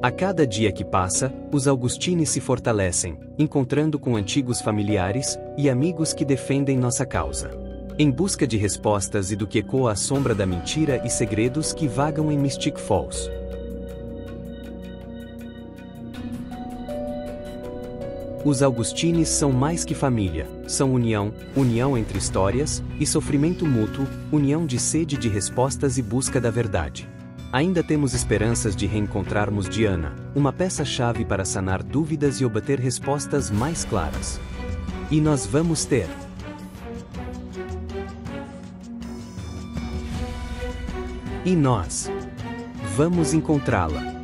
A cada dia que passa, os Augustini se fortalecem, encontrando com antigos familiares e amigos que defendem nossa causa. Em busca de respostas e do que ecoa à sombra da mentira e segredos que vagam em Mystic Falls. Os Augustini são mais que família, são união, união entre histórias e sofrimento mútuo, união de sede de respostas e busca da verdade. Ainda temos esperanças de reencontrarmos Diana, uma peça-chave para sanar dúvidas e obter respostas mais claras. E nós vamos ter. E nós vamos encontrá-la.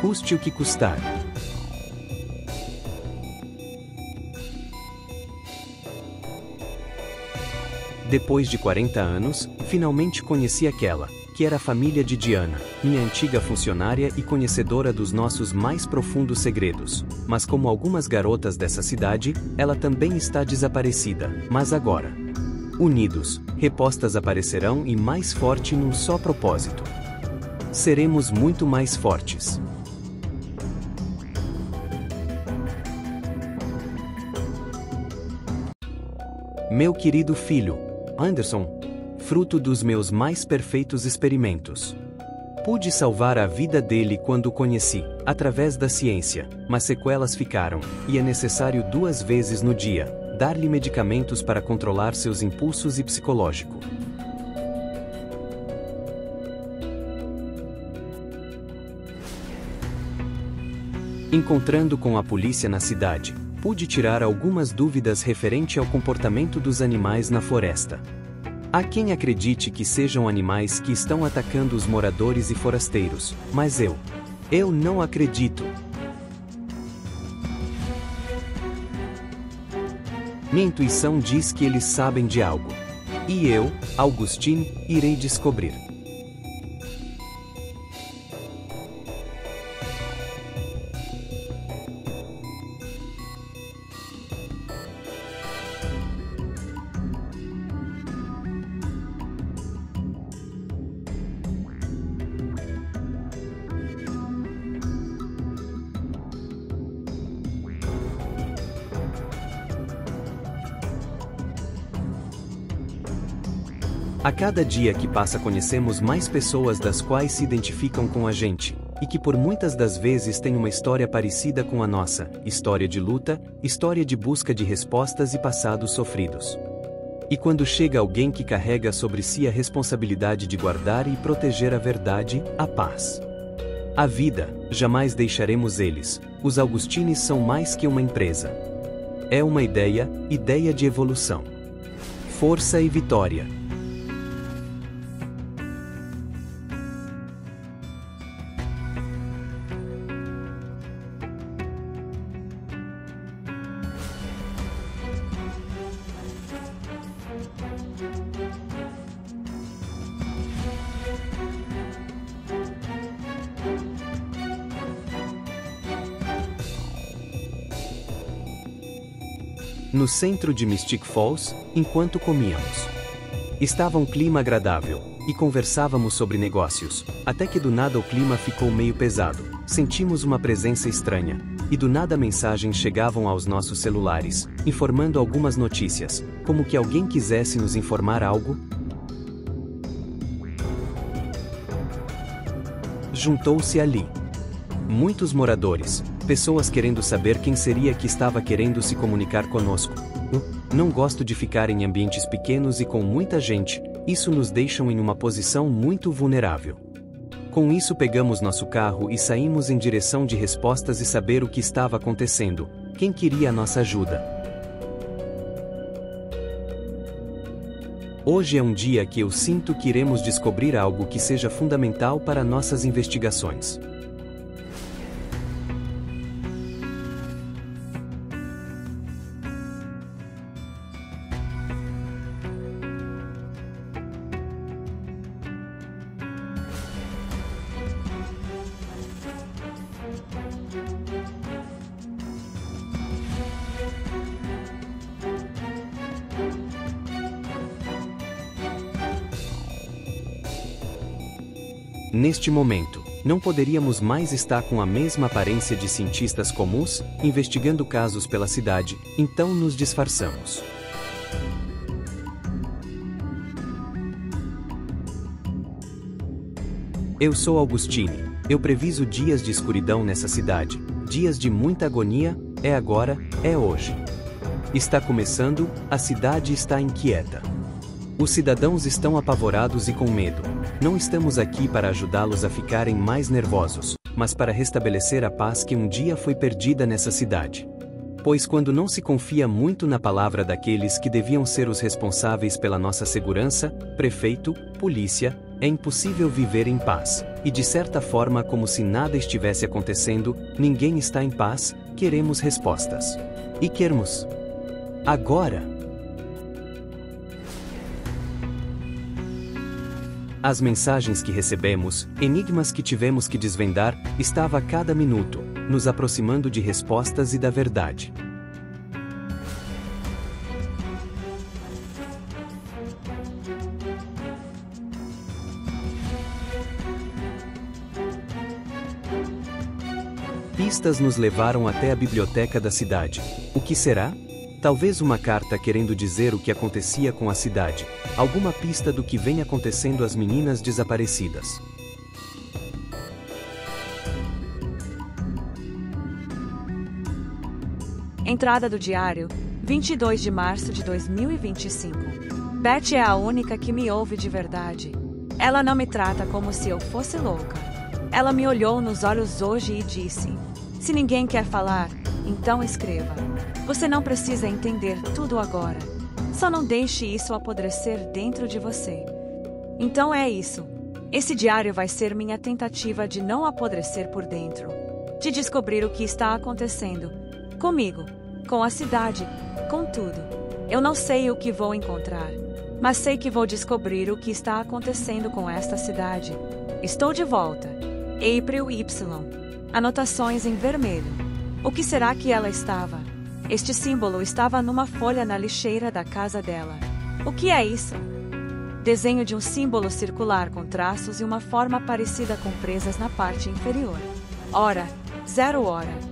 Custe o que custar. Depois de 40 anos, finalmente conheci aquela, que era a família de Diana, minha antiga funcionária e conhecedora dos nossos mais profundos segredos. Mas como algumas garotas dessa cidade, ela também está desaparecida, mas agora. Unidos, repostas aparecerão e mais forte num só propósito. Seremos muito mais fortes. Meu querido filho, Anderson, fruto dos meus mais perfeitos experimentos. Pude salvar a vida dele quando o conheci, através da ciência, mas sequelas ficaram, e é necessário 2 vezes no dia, dar-lhe medicamentos para controlar seus impulsos e psicológico. Encontrando com a polícia na cidade, pude tirar algumas dúvidas referente ao comportamento dos animais na floresta. Há quem acredite que sejam animais que estão atacando os moradores e forasteiros, mas eu não acredito. Minha intuição diz que eles sabem de algo. E eu, Augustine, irei descobrir. A cada dia que passa conhecemos mais pessoas das quais se identificam com a gente, e que por muitas das vezes têm uma história parecida com a nossa, história de luta, história de busca de respostas e passados sofridos. E quando chega alguém que carrega sobre si a responsabilidade de guardar e proteger a verdade, a paz. A vida, jamais deixaremos eles, os Augustini são mais que uma empresa. É uma ideia de evolução. Força e vitória. No centro de Mystic Falls, enquanto comíamos. Estava um clima agradável, e conversávamos sobre negócios, até que do nada o clima ficou meio pesado, sentimos uma presença estranha, e do nada mensagens chegavam aos nossos celulares, informando algumas notícias, como que alguém quisesse nos informar algo. Juntou-se ali muitos moradores, pessoas querendo saber quem seria que estava querendo se comunicar conosco. Não gosto de ficar em ambientes pequenos e com muita gente, isso nos deixa em uma posição muito vulnerável. Com isso pegamos nosso carro e saímos em direção de respostas e saber o que estava acontecendo, quem queria a nossa ajuda. Hoje é um dia que eu sinto que iremos descobrir algo que seja fundamental para nossas investigações. Neste momento, Não poderíamos mais estar com a mesma aparência de cientistas comuns, investigando casos pela cidade, então nos disfarçamos. Eu sou Augustine. Eu previso dias de escuridão nessa cidade, dias de muita agonia, é agora, é hoje. Está começando, a cidade está inquieta. Os cidadãos estão apavorados e com medo. Não estamos aqui para ajudá-los a ficarem mais nervosos, mas para restabelecer a paz que um dia foi perdida nessa cidade. Pois quando não se confia muito na palavra daqueles que deviam ser os responsáveis pela nossa segurança, prefeito, polícia, é impossível viver em paz. E de certa forma, como se nada estivesse acontecendo, ninguém está em paz, queremos respostas. E queremos. Agora! As mensagens que recebemos, enigmas que tivemos que desvendar, estava a cada minuto, nos aproximando de respostas e da verdade. Pistas nos levaram até a biblioteca da cidade. O que será? Talvez uma carta querendo dizer o que acontecia com a cidade, alguma pista do que vem acontecendo às meninas desaparecidas. Entrada do diário, 22 de março de 2025. Beth é a única que me ouve de verdade. Ela não me trata como se eu fosse louca. Ela me olhou nos olhos hoje e disse: se ninguém quer falar, então escreva. Você não precisa entender tudo agora. Só não deixe isso apodrecer dentro de você. Então é isso. Esse diário vai ser minha tentativa de não apodrecer por dentro. De descobrir o que está acontecendo. Comigo. Com a cidade. Com tudo. Eu não sei o que vou encontrar. Mas sei que vou descobrir o que está acontecendo com esta cidade. Estou de volta. April Y. Anotações em vermelho. O que será que ela estava? Este símbolo estava numa folha na lixeira da casa dela. O que é isso? Desenho de um símbolo circular com traços e uma forma parecida com presas na parte inferior. Hora, 0 hora.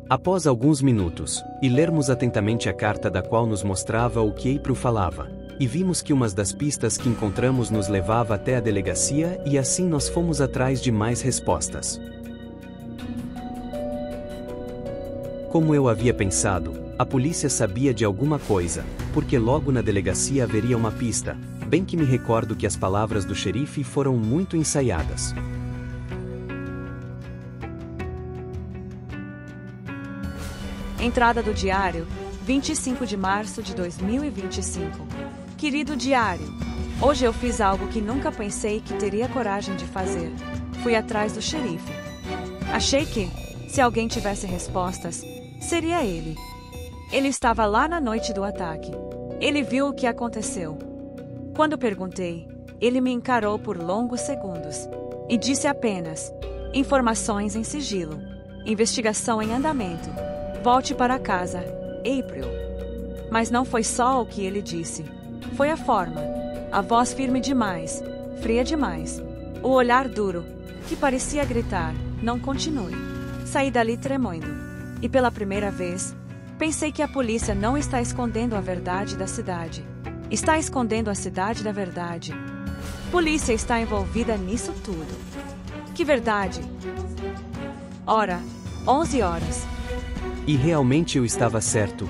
Após alguns minutos, e lermos atentamente a carta da qual nos mostrava o que April falava, e vimos que uma das pistas que encontramos nos levava até a delegacia e assim nós fomos atrás de mais respostas. Como eu havia pensado, a polícia sabia de alguma coisa, porque logo na delegacia haveria uma pista, bem que me recordo que as palavras do xerife foram muito ensaiadas. Entrada do diário, 25 de março de 2025. Querido diário, hoje eu fiz algo que nunca pensei que teria coragem de fazer. Fui atrás do xerife. Achei que, se alguém tivesse respostas, seria ele. Ele estava lá na noite do ataque. Ele viu o que aconteceu. Quando perguntei, ele me encarou por longos segundos e disse apenas: informações em sigilo, investigação em andamento. Volte para casa, April. Mas não foi só o que ele disse. Foi a forma. A voz firme demais, fria demais. O olhar duro, que parecia gritar, não continue. Saí dali tremendo. E pela primeira vez, pensei que a polícia não está escondendo a verdade da cidade. Está escondendo a cidade da verdade. Polícia está envolvida nisso tudo. Que verdade? Ora, 11 horas. E realmente eu estava certo.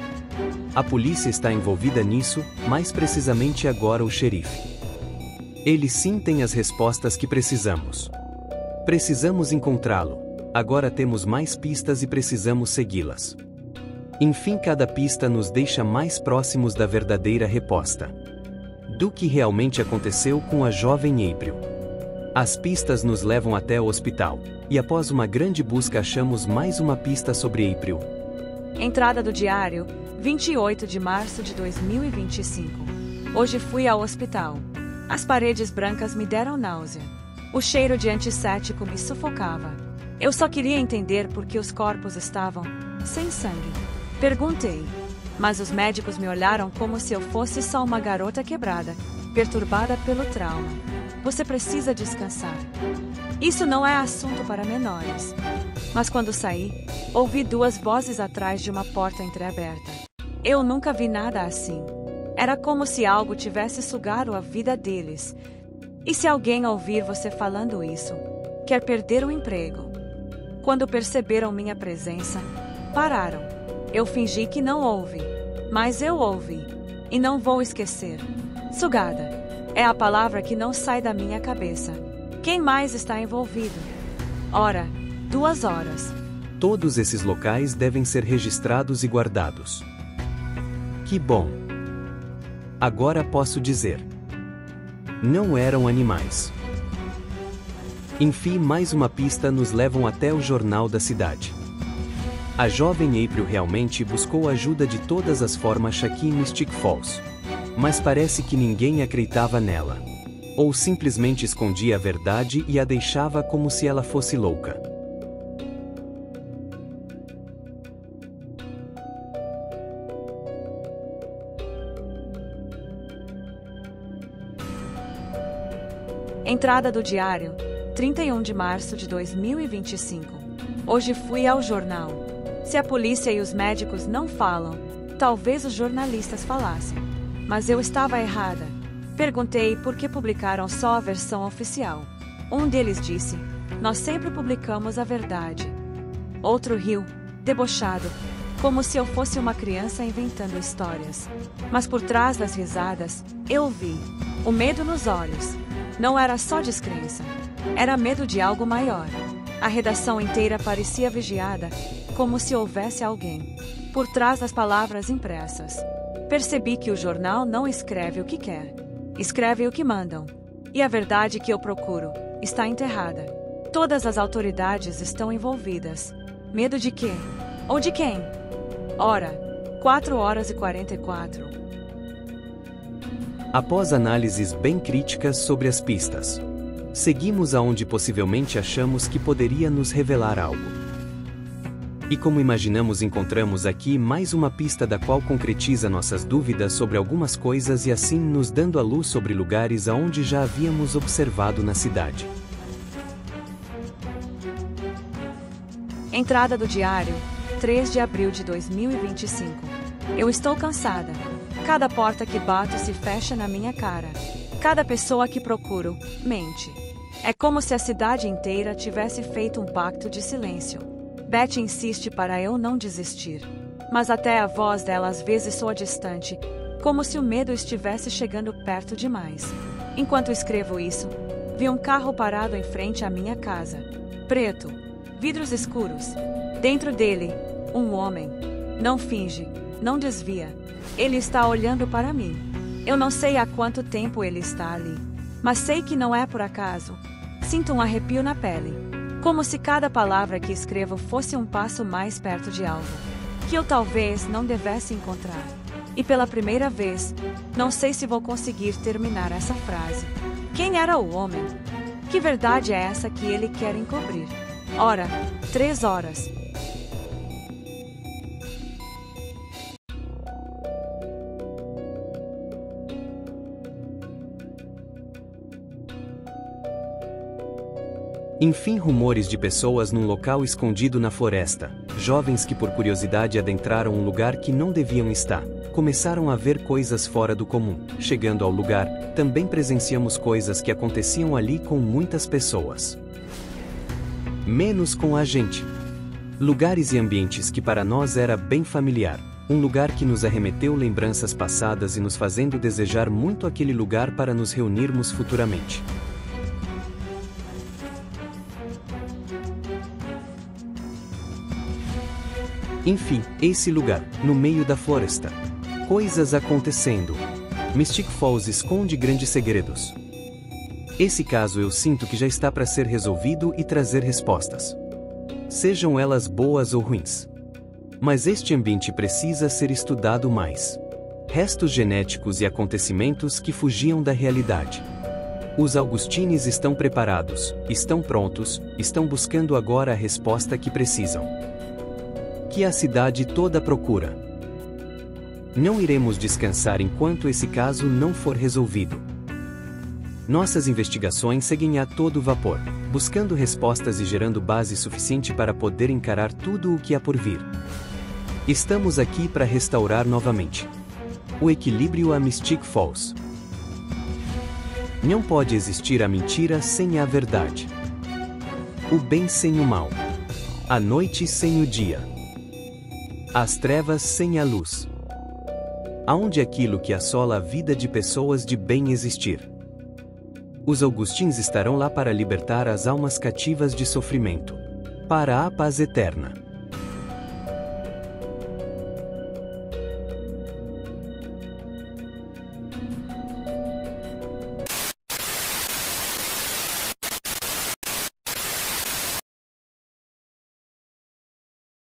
A polícia está envolvida nisso, mais precisamente agora o xerife. Ele sim tem as respostas que precisamos. Precisamos encontrá-lo. Agora temos mais pistas e precisamos segui-las. Enfim, cada pista nos deixa mais próximos da verdadeira resposta. Do que realmente aconteceu com a jovem April. As pistas nos levam até o hospital, e após uma grande busca achamos mais uma pista sobre April. Entrada do diário, 28 de março de 2025. Hoje fui ao hospital. As paredes brancas me deram náusea. O cheiro de antisséptico me sufocava. Eu só queria entender por que os corpos estavam sem sangue. Perguntei, mas os médicos me olharam como se eu fosse só uma garota quebrada, perturbada pelo trauma. Você precisa descansar. Isso não é assunto para menores. Mas quando saí, ouvi duas vozes atrás de uma porta entreaberta. Eu nunca vi nada assim. Era como se algo tivesse sugado a vida deles. E se alguém ouvir você falando isso, quer perder o emprego? Quando perceberam minha presença, pararam. Eu fingi que não ouvi, mas eu ouvi. E não vou esquecer. Sugada. É a palavra que não sai da minha cabeça. Quem mais está envolvido? Ora, 2 horas. Todos esses locais devem ser registrados e guardados. Que bom! Agora posso dizer. Não eram animais. Enfim, mais uma pista nos levam até o jornal da cidade. A jovem April realmente buscou ajuda de todas as formas aqui em Mystic Falls. Mas parece que ninguém acreditava nela. Ou simplesmente escondia a verdade e a deixava como se ela fosse louca. Entrada do diário, 31 de março de 2025. Hoje fui ao jornal. Se a polícia e os médicos não falam, talvez os jornalistas falassem. Mas eu estava errada. Perguntei por que publicaram só a versão oficial. Um deles disse, nós sempre publicamos a verdade. Outro riu, debochado, como se eu fosse uma criança inventando histórias. Mas por trás das risadas, eu vi o medo nos olhos. Não era só descrença. Era medo de algo maior. A redação inteira parecia vigiada, como se houvesse alguém por trás das palavras impressas. Percebi que o jornal não escreve o que quer. Escreve o que mandam. E a verdade que eu procuro está enterrada. Todas as autoridades estão envolvidas. Medo de quê? Ou de quem? Ora, 4 horas e 44. Após análises bem críticas sobre as pistas, seguimos aonde possivelmente achamos que poderia nos revelar algo. E como imaginamos, encontramos aqui mais uma pista da qual concretiza nossas dúvidas sobre algumas coisas e assim nos dando a luz sobre lugares aonde já havíamos observado na cidade. Entrada do diário, 3 de abril de 2025. Eu estou cansada. Cada porta que bato se fecha na minha cara. Cada pessoa que procuro, mente. É como se a cidade inteira tivesse feito um pacto de silêncio. Beth insiste para eu não desistir. Mas até a voz dela às vezes soa distante, como se o medo estivesse chegando perto demais. Enquanto escrevo isso, vi um carro parado em frente à minha casa. Preto. Vidros escuros. Dentro dele, um homem. Não finge, não desvia. Ele está olhando para mim. Eu não sei há quanto tempo ele está ali, mas sei que não é por acaso. Sinto um arrepio na pele, como se cada palavra que escrevo fosse um passo mais perto de algo que eu talvez não devesse encontrar. E pela primeira vez, não sei se vou conseguir terminar essa frase. Quem era o homem? Que verdade é essa que ele quer encobrir? Ora, 3 horas. Enfim, rumores de pessoas num local escondido na floresta, jovens que por curiosidade adentraram um lugar que não deviam estar, começaram a ver coisas fora do comum. Chegando ao lugar, também presenciamos coisas que aconteciam ali com muitas pessoas. Menos com a gente. Lugares e ambientes que para nós era bem familiar. Um lugar que nos arremeteu lembranças passadas e nos fazendo desejar muito aquele lugar para nos reunirmos futuramente. Enfim, esse lugar, no meio da floresta. Coisas acontecendo. Mystic Falls esconde grandes segredos. Esse caso eu sinto que já está para ser resolvido e trazer respostas. Sejam elas boas ou ruins. Mas este ambiente precisa ser estudado mais. Restos genéticos e acontecimentos que fugiam da realidade. Os Augustines estão preparados, estão prontos, estão buscando agora a resposta que precisam. Que a cidade toda procura. Não iremos descansar enquanto esse caso não for resolvido. Nossas investigações seguem a todo vapor, buscando respostas e gerando base suficiente para poder encarar tudo o que há por vir. Estamos aqui para restaurar novamente o equilíbrio a Mystic Falls. Não pode existir a mentira sem a verdade. O bem sem o mal. A noite sem o dia. As trevas sem a luz. Aonde aquilo que assola a vida de pessoas de bem existir. Os Augustins estarão lá para libertar as almas cativas de sofrimento. Para a paz eterna.